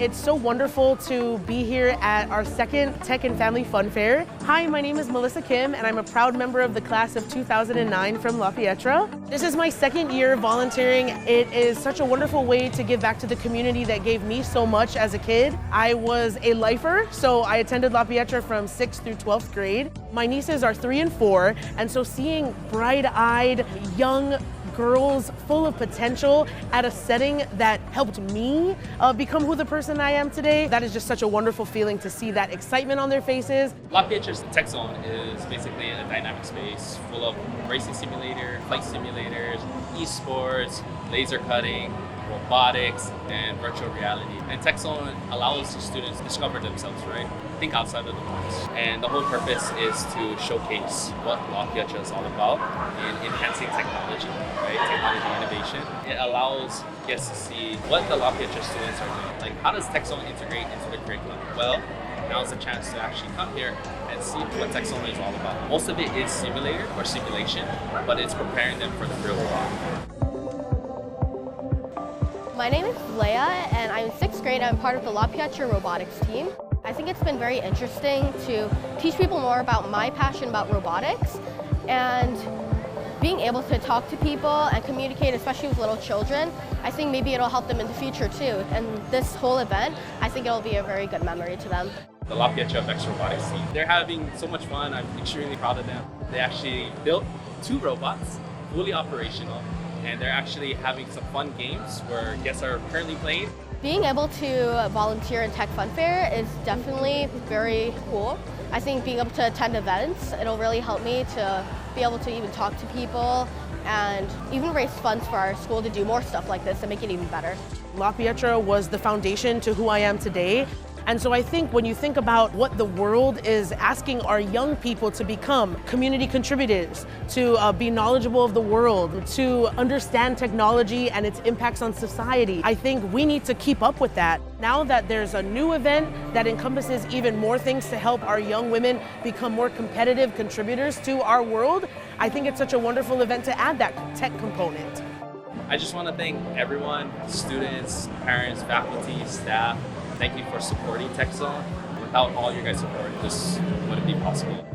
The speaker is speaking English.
It's so wonderful to be here at our second Tech and Family Fun Fair. Hi, my name is Melissa Kim, and I'm a proud member of the class of 2009 from La Pietra. This is my second year volunteering. It is such a wonderful way to give back to the community that gave me so much as a kid. I was a lifer, so I attended La Pietra from 6th through 12th grade. My nieces are 3 and 4, and so seeing bright-eyed, young girls full of potential at a setting that helped me become who the person I am today, that is just such a wonderful feeling to see that excitement on their faces. La Pietra's TechZone is basically a dynamic space full of racing simulator, flight simulators, esports, laser cutting, robotics, and virtual reality. And TechZone allows the students to discover themselves, right? Think outside of the box. And the whole purpose is to showcase what La Pietra is all about in enhancing technology, right? Technology innovation. It allows guests to see what the La Pietra students are doing. Like, how does TechZone integrate into the curriculum? Well, now's a chance to actually come here and see what TechZone is all about. Most of it is simulator or simulation, but it's preparing them for the real world. My name is Leia, and I'm in 6th grade. I'm part of the La Pietra robotics team. I think it's been very interesting to teach people more about my passion about robotics and being able to talk to people and communicate, especially with little children. I think maybe it'll help them in the future too. And this whole event, I think it'll be a very good memory to them. The La Pietra Vex robotics team, they're having so much fun. I'm extremely proud of them. They actually built 2 robots, fully operational, and they're actually having some fun games where guests are currently playing. Being able to volunteer in Tech Fun Fair is definitely very cool. I think being able to attend events, it'll really help me to be able to even talk to people and even raise funds for our school to do more stuff like this and make it even better. La Pietra was the foundation to who I am today. And so I think when you think about what the world is asking our young people to become, community contributors, to be knowledgeable of the world, to understand technology and its impacts on society, I think we need to keep up with that. Now that there's a new event that encompasses even more things to help our young women become more competitive contributors to our world, I think it's such a wonderful event to add that tech component. I just want to thank everyone, students, parents, faculty, staff. Thank you for supporting TechZone. Without all your guys' support, this wouldn't be possible.